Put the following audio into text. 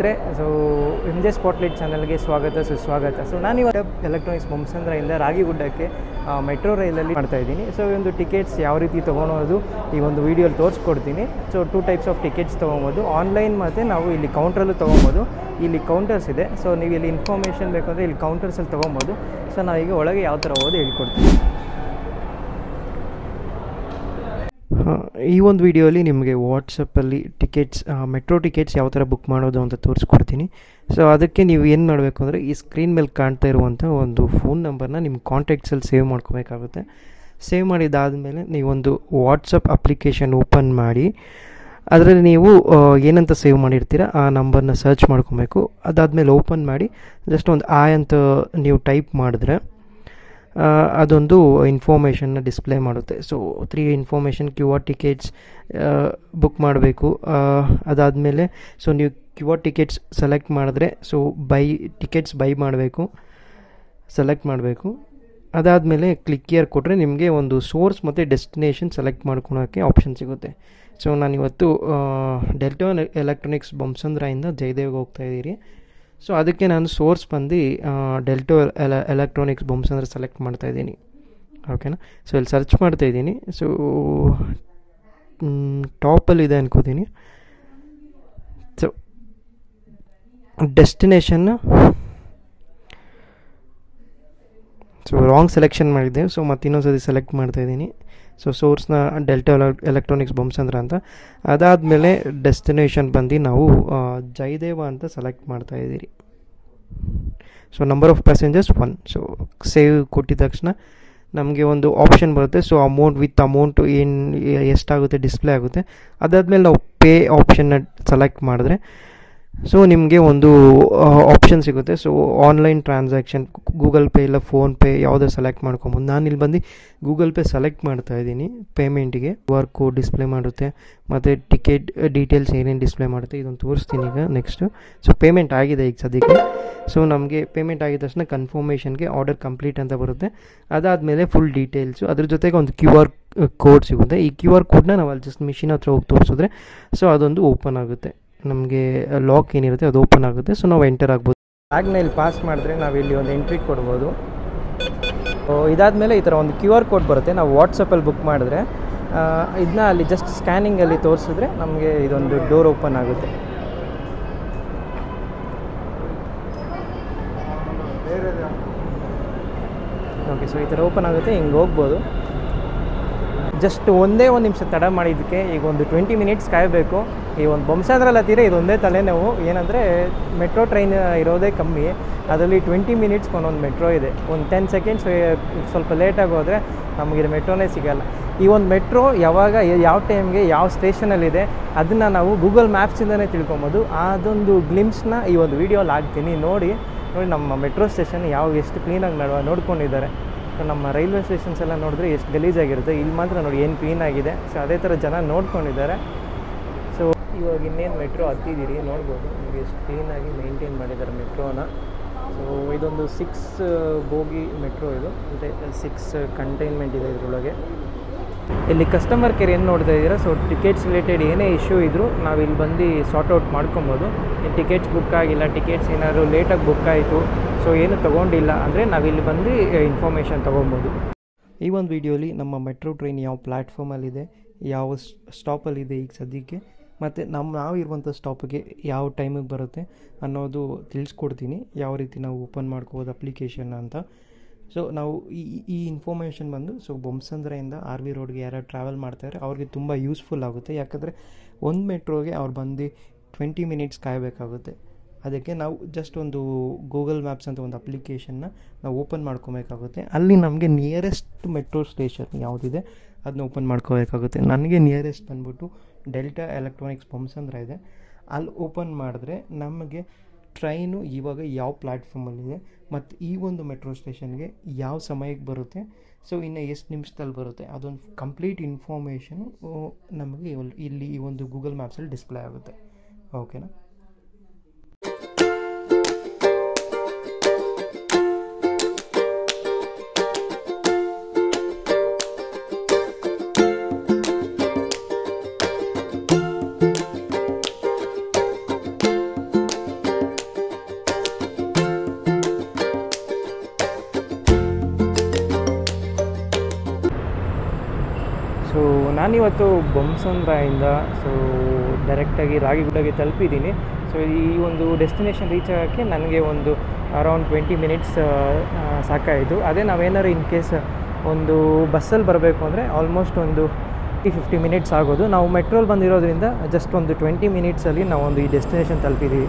ಸ್ನೇಹಿತರೆ, so MJ spotlight ಚಾನಲ್ಗೆ ಸ್ವಾಗತ ಸುಸ್ವಾಗತ. ಸೊ ನಾನಿವಾಗ ಎಲೆಕ್ಟ್ರಾನಿಕ್ಸ್ ಬೊಮ್ಮಸಂದ್ರದಿಂದ ರಾಗಿಗುಡ್ಡಕ್ಕೆ ಮೆಟ್ರೋ ರೈಲಲ್ಲಿ ಮಾಡ್ತಾಯಿದ್ದೀನಿ. ಸೊ ಈ ಒಂದು ಟಿಕೆಟ್ಸ್ ಯಾವ ರೀತಿ ತೊಗೊಳೋದು ಈ ಒಂದು ವೀಡಿಯೋಲಿ ತೋರಿಸ್ಕೊಡ್ತೀನಿ. ಸೊ 2 ಟೈಪ್ಸ್ ಆಫ್ ಟಿಕೆಟ್ಸ್ ತೊಗೊಬೋದು, ಆನ್ಲೈನ್ ಮತ್ತು ನಾವು ಇಲ್ಲಿ ಕೌಂಟ್ರಲ್ಲೂ ತೊಗೊಬೋದು. ಇಲ್ಲಿ ಕೌಂಟರ್ಸ್ ಇದೆ, ಸೊ ನೀವು ಇಲ್ಲಿ ಇನ್ಫಾರ್ಮೇಷನ್ ಬೇಕಂದರೆ ಇಲ್ಲಿ ಕೌಂಟರ್ಸಲ್ಲಿ ತೊಗೊಬೋದು. ಸೊ ನಾವೀಗ ಒಳಗೆ ಯಾವ ಥರ ಹೋಗೋದು ಹೇಳ್ಕೊಡ್ತೀನಿ. ಈ ಒಂದು ವಿಡಿಯೋಲಿ ನಿಮಗೆ ವಾಟ್ಸಪ್ಪಲ್ಲಿ ಟಿಕೆಟ್ಸ್ ಮೆಟ್ರೋ ಟಿಕೆಟ್ಸ್ ಯಾವ ಥರ ಬುಕ್ ಮಾಡೋದು ಅಂತ ತೋರಿಸ್ಕೊಡ್ತೀನಿ. ಸೊ ಅದಕ್ಕೆ ನೀವು ಏನು ಮಾಡಬೇಕು ಅಂದರೆ ಈ ಸ್ಕ್ರೀನ್ ಮೇಲೆ ಕಾಣ್ತಾ ಇರುವಂಥ ಒಂದು ಫೋನ್ ನಂಬರ್ನ ನಿಮ್ಮ ಕಾಂಟ್ಯಾಕ್ಟ್ಸಲ್ಲಿ ಸೇವ್ ಮಾಡ್ಕೋಬೇಕಾಗುತ್ತೆ. ಸೇವ್ ಮಾಡಿದ್ದಾದಮೇಲೆ ನೀವೊಂದು ವಾಟ್ಸಪ್ ಅಪ್ಲಿಕೇಶನ್ ಓಪನ್ ಮಾಡಿ ಅದರಲ್ಲಿ ನೀವು ಏನಂತ ಸೇವ್ ಮಾಡಿರ್ತೀರ ಆ ನಂಬರ್ನ ಸರ್ಚ್ ಮಾಡ್ಕೊಬೇಕು. ಅದಾದಮೇಲೆ ಓಪನ್ ಮಾಡಿ ಜಸ್ಟ್ ಒಂದು ಅಂತ ನೀವು ಟೈಪ್ ಮಾಡಿದ್ರೆ ಅದೊಂದು ಇನ್ಫಾರ್ಮೇಷನ್ನ ಡಿಸ್ಪ್ಲೇ ಮಾಡುತ್ತೆ. So 3 information QR tickets book ಮಾಡಬೇಕು. ಅದಾದಮೇಲೆ ಸೊ ನೀವು QR ಟಿಕೆಟ್ಸ್ ಸೆಲೆಕ್ಟ್ ಮಾಡಿದ್ರೆ ಸೊ ಟಿಕೆಟ್ಸ್ ಬೈ ಮಾಡಬೇಕು, ಸೆಲೆಕ್ಟ್ ಮಾಡಬೇಕು. ಅದಾದಮೇಲೆ ಕ್ಲಿಕ್ ಹಿಯರ್ ಕೊಟ್ಟರೆ ನಿಮಗೆ ಒಂದು ಸೋರ್ಸ್ ಮತ್ತು ಡೆಸ್ಟಿನೇಷನ್ ಸೆಲೆಕ್ಟ್ ಮಾಡ್ಕೊಳೋಕ್ಕೆ ಆಪ್ಷನ್ ಸಿಗುತ್ತೆ. ಸೊ ನಾನಿವತ್ತು ಡೆಲ್ಟಾ ಎಲೆಕ್ಟ್ರಾನಿಕ್ಸ್ ಬೊಮ್ಮಸಂದ್ರದಿಂದ ಜಯದೇವ್ಗೆ ಹೋಗ್ತಾಯಿದ್ದೀರಿ. ಸೊ ಅದಕ್ಕೆ ನಾನು ಸೋರ್ಸ್ ಬಂದು ಡೆಲ್ಟಾ ಎಲೆಕ್ಟ್ರಾನಿಕ್ಸ್ ಬೊಮ್ಮಸಂದ್ರ ಸೆಲೆಕ್ಟ್ ಮಾಡ್ತಾಯಿದ್ದೀನಿ. ಓಕೆನಾ. ಸೊ ಇಲ್ಲಿ ಸರ್ಚ್ ಮಾಡ್ತಾಯಿದ್ದೀನಿ. ಸೊ ಟಾಪಲ್ಲಿದೆ ಅನ್ಕೋತೀನಿ. ಸೊ ಡೆಸ್ಟಿನೇಷನ್ನ ಸೊ ರಾಂಗ್ ಸೆಲೆಕ್ಷನ್ ಮಾಡಿದ್ದೆ. ಸೊ ಮತ್ತೆ ಇನ್ನೊಂದು ಸೆಲೆಕ್ಟ್ ಮಾಡ್ತಾಯಿದ್ದೀನಿ. ಸೊ ಸೋರ್ಸ್ನ ಡೆಲ್ಟಾ ಎಲೆಕ್ಟ್ರಾನಿಕ್ಸ್ ಬೊಮ್ಮಸಂದ್ರ ಅಂತ. ಅದಾದಮೇಲೆ ಡೆಸ್ಟಿನೇಷನ್ ಬಂದು ನಾವು ಜಯದೇವ ಅಂತ ಸೆಲೆಕ್ಟ್ ಮಾಡ್ತಾಯಿದ್ದೀರಿ. So number of passengers 1. So save ಕೊಟ್ಟಿದ ತಕ್ಷಣ ನಮಗೆ ಒಂದು ಆಪ್ಷನ್ ಬರುತ್ತೆ. ಸೊ ಅಮೌಂಟ್ ಎಷ್ಟಾಗುತ್ತೆ ಡಿಸ್ಪ್ಲೇ ಆಗುತ್ತೆ. ಅದಾದಮೇಲೆ ನಾವು ಪೇ ಆಪ್ಷನ್ನ ಸೆಲೆಕ್ಟ್ ಮಾಡಿದ್ರೆ ಸೊ ನಿಮಗೆ ಒಂದು ಆಪ್ಷನ್ ಸಿಗುತ್ತೆ. So online transaction Google pay ಇಲ್ಲ ಫೋನ್ಪೇ ಯಾವುದೋ ಸೆಲೆಕ್ಟ್ ಮಾಡ್ಕೊಬೋದು. ನಾನು ಇಲ್ಲಿ ಬಂದು ಗೂಗಲ್ ಪೇ ಸೆಲೆಕ್ಟ್ ಮಾಡ್ತಾಯಿದ್ದೀನಿ. ಪೇಮೆಂಟಿಗೆ ಕೋಡ್ ಡಿಸ್ಪ್ಲೇ ಮಾಡುತ್ತೆ ಮತ್ತು ಟಿಕೆಟ್ ಡೀಟೇಲ್ಸ್ ಏನೇನು ಡಿಸ್ಪ್ಲೇ ಮಾಡುತ್ತೆ ಇದನ್ನು ತೋರಿಸ್ತೀನಿ ಈಗ ನೆಕ್ಸ್ಟು. ಸೊ ಪೇಮೆಂಟ್ ಆಗಿದೆ ಈಗ ಸದ್ಯಕ್ಕೆ. ಸೊ ನಮಗೆ ಪೇಮೆಂಟ್ ಆಗಿದ ತಕ್ಷಣ ಕನ್ಫರ್ಮೇಷನ್ಗೆ ಆರ್ಡರ್ ಕಂಪ್ಲೀಟ್ ಅಂತ ಬರುತ್ತೆ. ಅದಾದಮೇಲೆ ಫುಲ್ ಡೀಟೇಲ್ಸು ಅದ್ರ ಜೊತೆಗೆ ಒಂದು QR ಕೋಡ್ ಸಿಗುತ್ತೆ. ಈ QR ಕೋಡ್ನ ನಾವು ಅಲ್ಲಿ ಜಸ್ಟ್ ಮಿಷಿನ್ ಹತ್ರ ಹೋಗಿ ತೋರಿಸಿದ್ರೆ ಸೊ ಅದೊಂದು ಓಪನ್ ಆಗುತ್ತೆ. ನಮಗೆ ಲಾಕ್ ಏನಿರುತ್ತೆ ಅದು ಓಪನ್ ಆಗುತ್ತೆ. ಸೊ ನಾವು ಎಂಟರ್ ಆಗ್ಬೋದು. ಬ್ಯಾಗ್ನ ಇಲ್ಲಿ ಪಾಸ್ ಮಾಡಿದ್ರೆ ನಾವು ಇಲ್ಲಿ ಒಂದು ಎಂಟ್ರಿ ಕೊಡ್ಬೋದು. ಇದಾದಮೇಲೆ ಈ ಥರ ಒಂದು QR ಕೋಡ್ ಬರುತ್ತೆ. ನಾವು ವಾಟ್ಸಪ್ಪಲ್ಲಿ ಬುಕ್ ಮಾಡಿದ್ರೆ ಇದನ್ನ ಅಲ್ಲಿ ಜಸ್ಟ್ ಸ್ಕ್ಯಾನಿಂಗಲ್ಲಿ ತೋರಿಸಿದ್ರೆ ನಮಗೆ ಇದೊಂದು ಡೋರ್ ಓಪನ್ ಆಗುತ್ತೆ. ಓಕೆ. ಸೊ ಈ ಥರ ಓಪನ್ ಆಗುತ್ತೆ, ಹಿಂಗೆ ಹೋಗ್ಬೋದು. ಜಸ್ಟ್ ಒಂದೇ ಒಂದು ನಿಮಿಷ ತಡ ಮಾಡಿದ್ದಕ್ಕೆ ಈಗ ಒಂದು 20 ಮಿನಿಟ್ಸ್ ಕಾಯಬೇಕು. ಈ ಒಂದು ಬೊಮ್ಮಸಂದ್ರಲ್ಲಿ ಹತ್ತಿರ ಇದೊಂದೇ ತಲೆನೋವು ಏನಂದರೆ ಮೆಟ್ರೋ ಟ್ರೈನ್ ಇರೋದೇ ಕಮ್ಮಿ, ಅದರಲ್ಲಿ 20 ಮಿನಿಟ್ಸ್ ಒಂದೊಂದು ಮೆಟ್ರೋ ಇದೆ. ಒಂದು 10 ಸೆಕೆಂಡ್ಸ್ ಸ್ವಲ್ಪ ಲೇಟಾಗಿ ಹೋದರೆ ನಮಗಿದು ಮೆಟ್ರೋನೇ ಸಿಗೋಲ್ಲ. ಈ ಒಂದು ಮೆಟ್ರೋ ಯಾವಾಗ ಯಾವ ಟೈಮ್ಗೆ ಯಾವ ಸ್ಟೇಷನಲ್ಲಿದೆ ಅದನ್ನು ನಾವು ಗೂಗಲ್ ಮ್ಯಾಪ್ಸಿಂದನೇ ತಿಳ್ಕೊಬೋದು. ಅದೊಂದು ಗ್ಲಿಮ್ಸ್ನ ಈ ಒಂದು ವೀಡಿಯೋಲಿ ಹಾಕ್ತೀನಿ. ನೋಡಿ ನಮ್ಮ ಮೆಟ್ರೋ ಸ್ಟೇಷನ್ ಎಷ್ಟು ಕ್ಲೀನಾಗಿ ನೋಡ್ಕೊಂಡಿದ್ದಾರೆ. ಸೊ ನಮ್ಮ ರೈಲ್ವೆ ಸ್ಟೇಷನ್ಸ್ ಎಲ್ಲ ನೋಡಿದ್ರೆ ಎಷ್ಟು ಗಲೀಜಾಗಿರುತ್ತೆ, ಇಲ್ಲಿ ಮಾತ್ರ ನೋಡಿ ಏನು ಕ್ಲೀನಾಗಿದೆ. ಸೊ ಅದೇ ಥರ ಜನ ನೋಡ್ಕೊಂಡಿದ್ದಾರೆ. ಸೊ ಇವಾಗ ಇನ್ನೇನು ಮೆಟ್ರೋ ಹತ್ತಿದ್ದೀರಿ ನೋಡ್ಬೋದು, ನಿಮಗೆ ಎಷ್ಟು ಕ್ಲೀನಾಗಿ ಮೇಂಟೈನ್ ಮಾಡಿದ್ದಾರೆ ಮೆಟ್ರೋನ. ಸೊ ಇದೊಂದು 6 ಬೋಗಿ ಮೆಟ್ರೋ ಇದು, ಮತ್ತು 6 ಕಂಟೈನ್ಮೆಂಟ್ ಇದೆ ಇದರೊಳಗೆ. ಇಲ್ಲಿ ಕಸ್ಟಮರ್ ಕೇರ್ ಏನು ನೋಡ್ತಾ ಇದ್ದೀರಾ. ಸೊ ಟಿಕೆಟ್ಸ್ ರಿಲೇಟೆಡ್ ಏನೇ ಇಶ್ಯೂ ಇದ್ದರೂ ನಾವು ಇಲ್ಲಿ ಬಂದು ಸಾರ್ಟ್ಔಟ್ ಮಾಡ್ಕೊಬೋದು. ಟಿಕೆಟ್ಸ್ ಬುಕ್ ಆಗಿಲ್ಲ, ಟಿಕೆಟ್ಸ್ ಏನಾದರೂ ಲೇಟಾಗಿ ಬುಕ್ ಆಯಿತು, ಸೊ ಏನು ತೊಗೊಂಡಿಲ್ಲ ಅಂದರೆ ನಾವಿಲ್ಲಿ ಬಂದು ಇನ್ಫಾರ್ಮೇಷನ್ ತೊಗೊಬೋದು. ಈ ಒಂದು ವಿಡಿಯೋಲಿ ನಮ್ಮ ಮೆಟ್ರೋ ಟ್ರೈನ್ ಯಾವ ಪ್ಲ್ಯಾಟ್ಫಾರ್ಮಲ್ಲಿದೆ, ಯಾವ ಸ್ಟಾಪಲ್ಲಿದೆ ಈಗ ಸದ್ಯಕ್ಕೆ, ಮತ್ತು ನಾವು ಇರುವಂಥ ಸ್ಟಾಪಿಗೆ ಯಾವ ಟೈಮಿಗೆ ಬರುತ್ತೆ ಅನ್ನೋದು ತಿಳಿಸ್ಕೊಡ್ತೀನಿ. ಯಾವ ರೀತಿ ನಾವು ಓಪನ್ ಮಾಡ್ಕೋಬೋದು ಅಪ್ಲಿಕೇಶನ್ ಅಂತ. ಸೊ ನಾವು ಈ ಇನ್ಫಾರ್ಮೇಷನ್ ಬಂದು ಸೊ ಬೊಮ್ಮಸಂದ್ರದಿಂದ RV ರೋಡ್ಗೆ ಯಾರು ಟ್ರಾವೆಲ್ ಮಾಡ್ತಾರೆ ಅವ್ರಿಗೆ ತುಂಬ ಯೂಸ್ಫುಲ್ ಆಗುತ್ತೆ. ಯಾಕಂದರೆ ಒಂದು ಮೆಟ್ರೋಗೆ ಅವ್ರು ಬಂದು 20 ಮಿನಿಟ್ಸ್ ಕಾಯಬೇಕಾಗುತ್ತೆ. ಅದಕ್ಕೆ ನಾವು ಜಸ್ಟ್ ಒಂದು ಗೂಗಲ್ ಮ್ಯಾಪ್ಸ್ ಅಂತ ಒಂದು ಅಪ್ಲಿಕೇಶನ್ನ ನಾವು ಓಪನ್ ಮಾಡ್ಕೋಬೇಕಾಗುತ್ತೆ. ಅಲ್ಲಿ ನಮಗೆ ನಿಯರೆಸ್ಟ್ ಮೆಟ್ರೋ ಸ್ಟೇಷನ್ ಯಾವುದಿದೆ ಅದನ್ನ ಓಪನ್ ಮಾಡ್ಕೋಬೇಕಾಗುತ್ತೆ. ನನಗೆ ನಿಯರೆಸ್ಟ್ ಬಂದ್ಬಿಟ್ಟು ಡೆಲ್ಟಾ ಎಲೆಕ್ಟ್ರಾನಿಕ್ಸ್ ಬೊಮ್ಮಸಂದ್ರ ಇದೆ. ಅಲ್ಲಿ ಓಪನ್ ಮಾಡಿದ್ರೆ ನಮಗೆ ಟ್ರೈನು ಇವಾಗ ಯಾವ ಪ್ಲ್ಯಾಟ್ಫಾರ್ಮಲ್ಲಿದೆ ಮತ್ತು ಈ ಒಂದು ಮೆಟ್ರೋ ಸ್ಟೇಷನ್ಗೆ ಯಾವ ಸಮಯಕ್ಕೆ ಬರುತ್ತೆ, ಸೊ ಇನ್ನು ಎಷ್ಟು ನಿಮಿಷದಲ್ಲಿ ಬರುತ್ತೆ ಅದೊಂದು ಕಂಪ್ಲೀಟ್ ಇನ್ಫಾರ್ಮೇಷನು ನಮಗೆ ಇಲ್ಲಿ ಈ ಒಂದು ಗೂಗಲ್ ಮ್ಯಾಪ್ಸಲ್ಲಿ ಡಿಸ್ಪ್ಲೇ ಆಗುತ್ತೆ. ಓಕೆನಾ. ಸೊ ನಾನಿವತ್ತು ಬೊಮ್ಮಸಂದ್ರದಿಂದ ಸೊ ಡೈರೆಕ್ಟಾಗಿ ರಾಗಿಗುಡ್ಡಗೆ ತಲುಪಿದ್ದೀನಿ. ಸೊ ಈ ಒಂದು ಡೆಸ್ಟಿನೇಷನ್ ರೀಚ್ ಆಗೋಕ್ಕೆ ನನಗೆ ಒಂದು ಅರೌಂಡ್ 20 ಮಿನಿಟ್ಸ್ ಸಾಕಾಯಿತು. ಅದೇ ನಾವೇನಾದ್ರು ಇನ್ ಕೇಸ್ ಒಂದು ಬಸ್ಸಲ್ಲಿ ಬರಬೇಕು ಅಂದರೆ ಆಲ್ಮೋಸ್ಟ್ ಒಂದು 50 ಮಿನಿಟ್ಸ್ ಆಗೋದು. ನಾವು ಮೆಟ್ರೋಲ್ಲಿ ಬಂದಿರೋದ್ರಿಂದ ಜಸ್ಟ್ ಒಂದು 20 ಮಿನಿಟ್ಸಲ್ಲಿ ನಾವೊಂದು ಈ ಡೆಸ್ಟಿನೇಷನ್ ತಲುಪಿದ್ದೀವಿ.